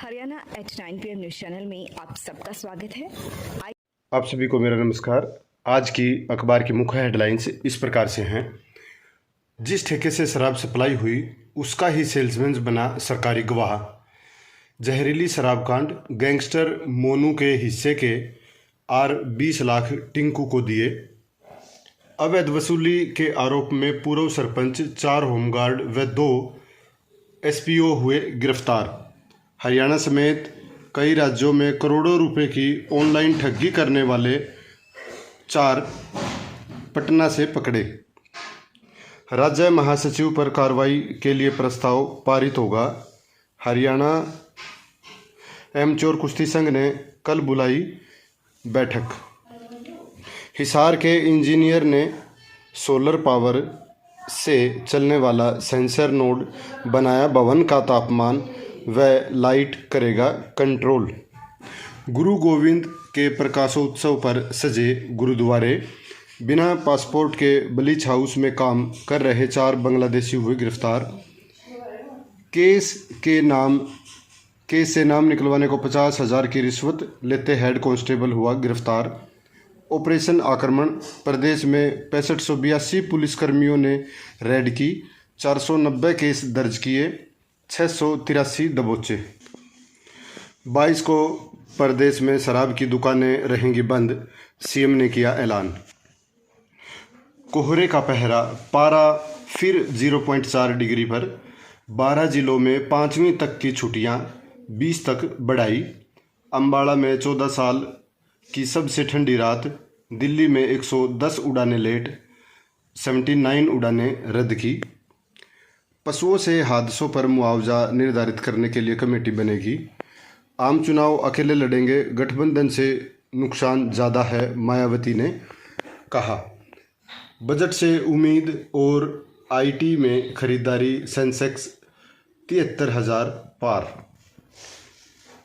Haryana at 9 PM news channel में आप सबका स्वागत है। आप सभी को मेरा नमस्कार। आज की अखबार की मुख्य हेडलाइंस इस प्रकार से हैं। जिस ठेके से शराब सप्लाई हुई उसका ही सेल्समैन बना सरकारी गवाह। जहरीली शराब कांड, गैंगस्टर मोनू के हिस्से के आर 20 लाख टिंकू को दिए। अवैध वसूली के आरोप में पूर्व सरपंच, 4 होमगार्ड व 2 SPO हुए गिरफ्तार। हरियाणा समेत कई राज्यों में करोड़ों रुपए की ऑनलाइन ठगी करने वाले 4 पटना से पकड़े। राज्य महासचिव पर कार्रवाई के लिए प्रस्ताव पारित होगा। हरियाणा एमच्योर कुश्ती संघ ने कल बुलाई बैठक। हिसार के इंजीनियर ने सोलर पावर से चलने वाला सेंसर नोड बनाया। भवन का तापमान व लाइट करेगा कंट्रोल। गुरु गोविंद के प्रकाशोत्सव पर सजे गुरुद्वारे। बिना पासपोर्ट के ब्लीच हाउस में काम कर रहे 4 बांग्लादेशी हुए गिरफ्तार। केस से नाम निकलवाने को 50,000 की रिश्वत लेते हेड कांस्टेबल हुआ गिरफ्तार। ऑपरेशन आक्रमण, प्रदेश में 6582 पुलिसकर्मियों ने रेड की। 490 केस दर्ज किए, 683 दबोचे। 22 को प्रदेश में शराब की दुकानें रहेंगी बंद, सीएम ने किया ऐलान। कोहरे का पहरा, पारा फिर 0.4 डिग्री पर। 12 जिलों में 5वीं तक की छुट्टियां 20 तक बढ़ाई। अम्बाला में 14 साल की सबसे ठंडी रात। दिल्ली में 110 उड़ानें लेट, 79 उड़ानें रद्द की। पशुओं से हादसों पर मुआवजा निर्धारित करने के लिए कमेटी बनेगी। आम चुनाव अकेले लड़ेंगे, गठबंधन से नुकसान ज़्यादा है, मायावती ने कहा। बजट से उम्मीद और IT में खरीदारी, सेंसेक्स 73,000 पार।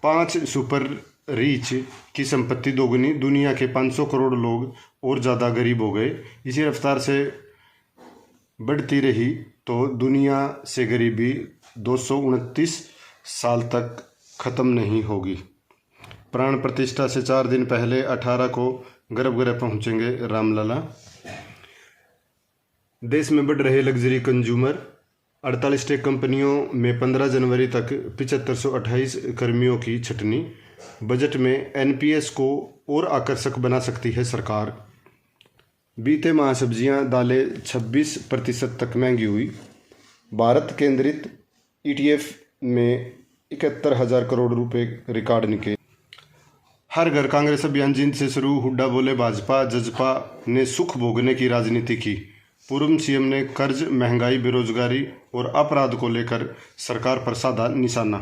5 सुपर रीच की संपत्ति दोगुनी, दुनिया के 500 करोड़ लोग और ज़्यादा गरीब हो गए। इसी रफ्तार से बढ़ती रही तो दुनिया से गरीबी 229 साल तक ख़त्म नहीं होगी। प्राण प्रतिष्ठा से 4 दिन पहले 18 को गर्भगृह पहुंचेंगे रामलला। देश में बढ़ रहे लग्जरी कंज्यूमर। 48 टेक कंपनियों में 15 जनवरी तक 7528 कर्मियों की छटनी। बजट में NPS को और आकर्षक बना सकती है सरकार। बीते माह सब्जियां, दालें 26% तक महंगी हुई। भारत केंद्रित ETF में 71,000 करोड़ रुपए रिकॉर्ड निकले। हर घर कांग्रेस अभियान जींद से शुरू, हुड्डा बोले भाजपा जजपा ने सुख भोगने की राजनीति की। पूर्व CM ने कर्ज, महंगाई, बेरोजगारी और अपराध को लेकर सरकार पर साधा निशाना।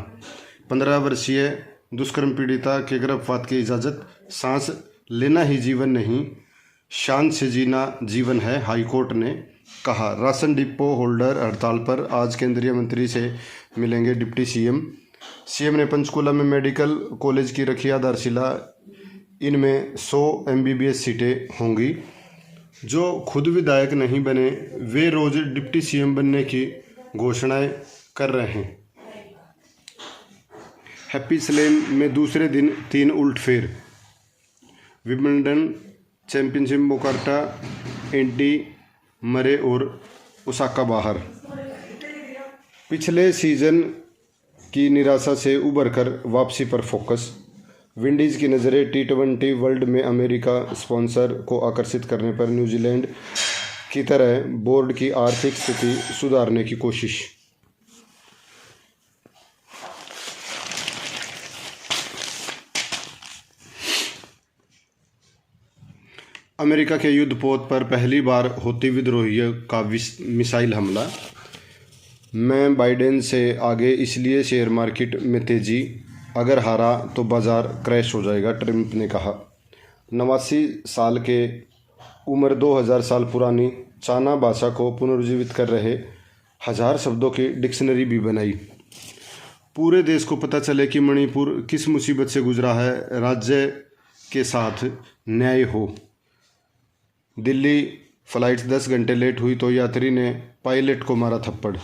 15 वर्षीय दुष्कर्म पीड़िता के गर्भपात की इजाज़त। सांस लेना ही जीवन नहीं, शान से जीना जीवन है, हाईकोर्ट ने कहा। राशन डिपो होल्डर हड़ताल पर, आज केंद्रीय मंत्री से मिलेंगे डिप्टी CM ने पंचकूला में मेडिकल कॉलेज की रखी आधारशिला। इनमें 100 MBBS सीटें होंगी। जो खुद विधायक नहीं बने वे रोज डिप्टी CM बनने की घोषणाएं कर रहे हैं। हैप्पी स्लैम में दूसरे दिन 3 उलटफेर। विंबलडन चैंपियनशिप मोकाटा, एंडी मरे और ओसाका बाहर। पिछले सीजन की निराशा से उबरकर वापसी पर फोकस। विंडीज की नज़रें T20 वर्ल्ड में अमेरिका स्पॉन्सर को आकर्षित करने पर। न्यूजीलैंड की तरह बोर्ड की आर्थिक स्थिति सुधारने की कोशिश। अमेरिका के युद्धपोत पर पहली बार हौती विद्रोहियों का मिसाइल हमला। मैं बाइडेन से आगे इसलिए शेयर मार्केट में तेजी, अगर हारा तो बाजार क्रैश हो जाएगा, ट्रंप ने कहा। 89 साल के उम्र 2000 साल पुरानी चाना भाषा को पुनर्जीवित कर रहे 1000 शब्दों की डिक्शनरी भी बनाई। पूरे देश को पता चले कि मणिपुर किस मुसीबत से गुजरा है, राज्य के साथ न्याय हो। दिल्ली फ्लाइट 10 घंटे लेट हुई तो यात्री ने पायलट को मारा थप्पड़।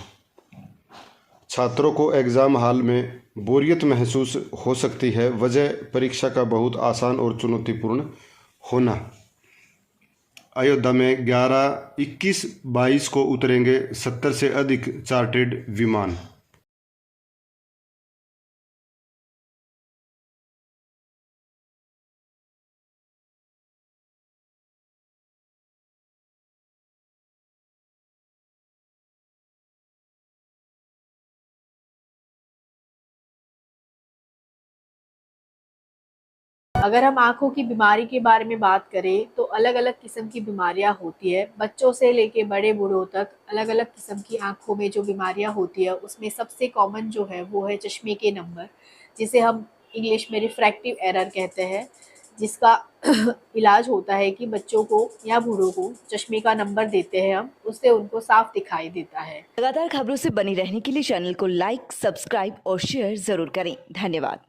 छात्रों को एग्ज़ाम हॉल में बोरियत महसूस हो सकती है। वजह परीक्षा का बहुत आसान और चुनौतीपूर्ण होना। अयोध्या में 11, 21, 22 को उतरेंगे 70 से अधिक चार्टर्ड विमान। अगर हम आँखों की बीमारी के बारे में बात करें तो अलग-अलग किस्म की बीमारियाँ होती है। बच्चों से लेके बड़े बूढ़ों तक अलग-अलग किस्म की आँखों में जो बीमारियाँ होती है, उसमें सबसे कॉमन जो है वो है चश्मे के नंबर, जिसे हम इंग्लिश में रिफ्रैक्टिव एरर कहते हैं, जिसका इलाज होता है कि बच्चों को या बूढ़ों को चश्मे का नंबर देते हैं हम, उससे उनको साफ दिखाई देता है। लगातार खबरों से बनी रहने के लिए चैनल को लाइक, सब्सक्राइब और शेयर जरूर करें। धन्यवाद।